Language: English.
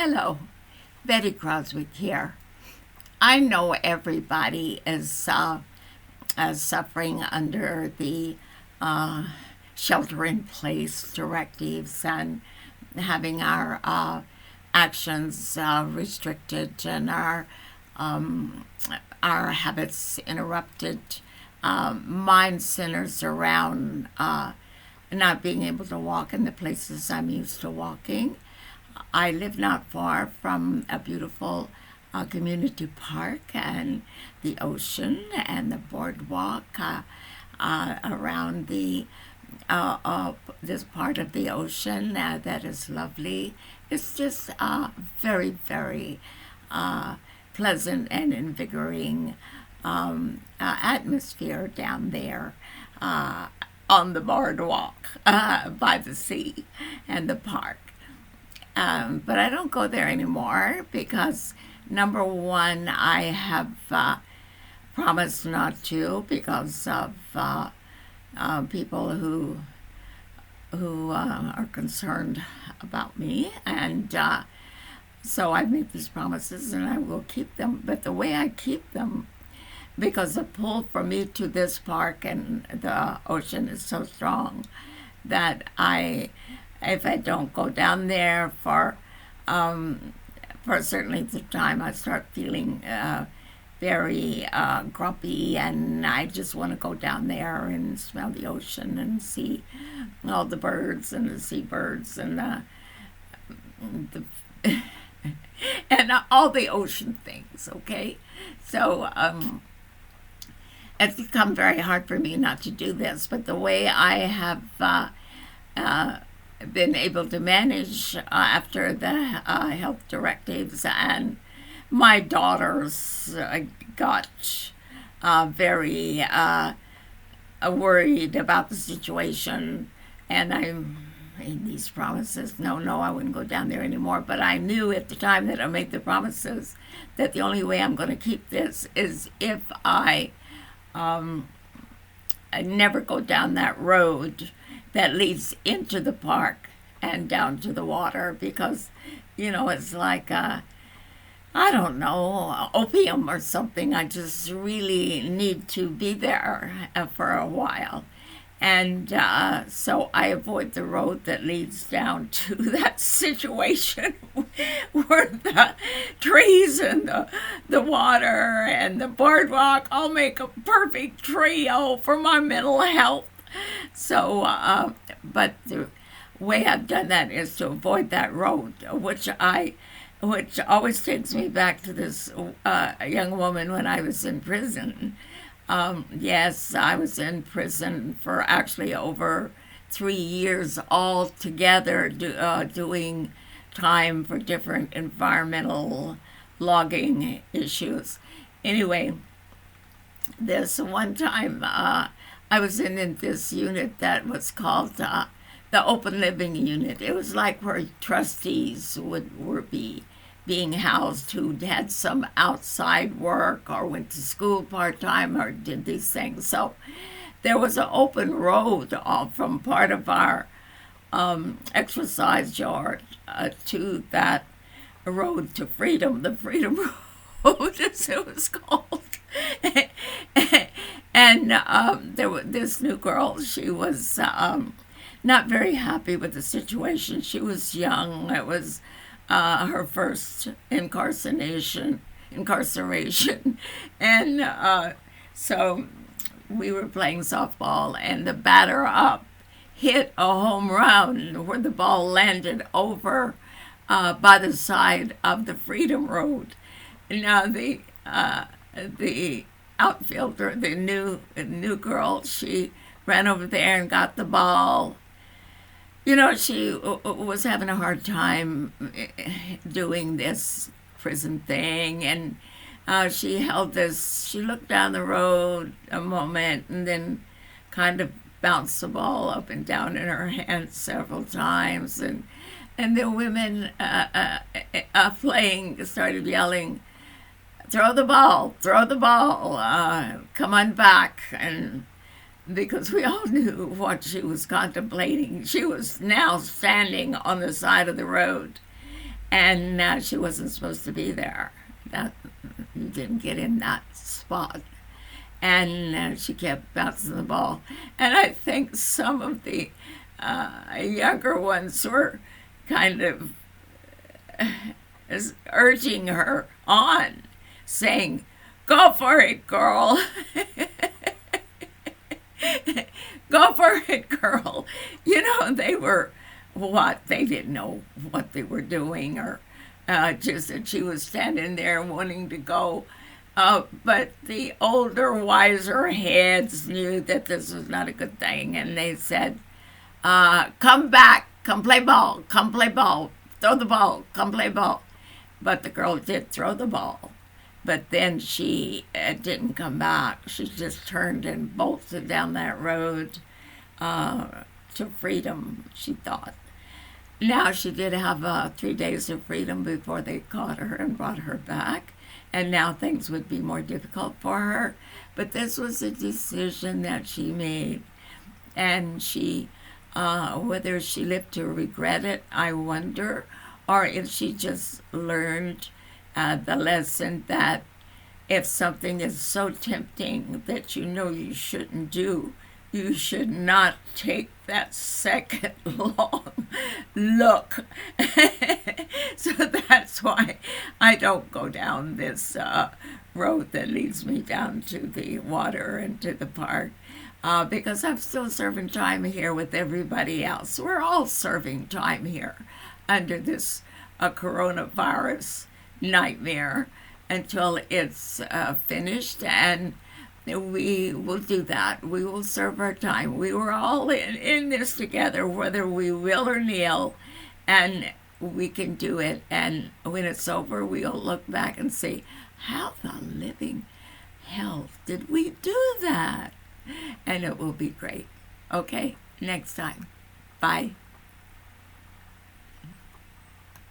Hello, Betty Croswick here. I know everybody is suffering under the uh, shelter in place directives and having our actions restricted and our habits interrupted. Mine centers around not being able to walk in the places I'm used to walking. I live not far from a beautiful community park and the ocean and the boardwalk around this part of the ocean that is lovely. It's just very, very pleasant and invigorating atmosphere down there on the boardwalk by the sea and the park. But I don't go there anymore because number one, I have promised not to because of people who are concerned about me, and so I make these promises and I will keep them. But the way I keep them, because the pull for me to this park and the ocean is so strong that if I don't go down there for certainly the time, I start feeling very grumpy, and I just want to go down there and smell the ocean and see all the birds and the seabirds and the and all the ocean things. Okay, so it's become very hard for me not to do this, but the way I have been able to manage after the health directives, and my daughters got very worried about the situation, and I made these promises. No, I wouldn't go down there anymore, but I knew at the time that I made the promises that the only way I'm going to keep this is if I never go down that road that leads into the park and down to the water, because it's like I don't know, opium or something. I just really need to be there for a while, and so I avoid the road that leads down to that situation where the trees and the water and the boardwalk all make a perfect trio for my mental health. So, but the way I've done that is to avoid that road, which always takes me back to this young woman when I was in prison. Yes, I was in prison for actually over 3 years altogether, doing time for different environmental logging issues. Anyway, this one time I was in this unit that was called the Open Living Unit. It was like where trustees were being housed who had some outside work or went to school part-time or did these things. So there was an open road from part of our exercise yard to that road to freedom, the Freedom Road, as it was called. And there was this new girl. She was not very happy with the situation. She was young. It was her first incarceration, and so we were playing softball, and the batter up hit a home run where the ball landed over by the side of the Freedom Road. Now the outfielder, the new girl, she ran over there and got the ball. She was having a hard time doing this prison thing, and she looked down the road a moment and then kind of bounced the ball up and down in her hands several times, and the women playing started yelling, throw the ball, come on back. And because we all knew what she was contemplating, she was now standing on the side of the road. and she wasn't supposed to be there. That you didn't get in that spot, and she kept bouncing the ball. And I think some of the younger ones were kind of urging her on, saying, "Go for it, girl." Go for it, girl. They were what? They didn't know what they were doing, or just that she was standing there wanting to go. But the older, wiser heads knew that this was not a good thing, and they said, come back, come play ball, throw the ball, come play ball. But the girl did throw the ball. But then she didn't come back. She just turned and bolted down that road to freedom, she thought. Now, she did have 3 days of freedom before they caught her and brought her back. And now things would be more difficult for her. But this was a decision that she made. And whether she lived to regret it, I wonder, or if she just learned the lesson that if something is so tempting that you shouldn't do, you should not take that second long look. So that's why I don't go down this road that leads me down to the water and to the park, because I'm still serving time here with everybody else. We're all serving time here under this coronavirus nightmare until it's finished, and we will do that. We will serve our time. We were all in this together, whether we will or nil, and we can do it. And when it's over, we'll look back and say, how the living hell did we do that? And it will be great. Okay, next time. Bye.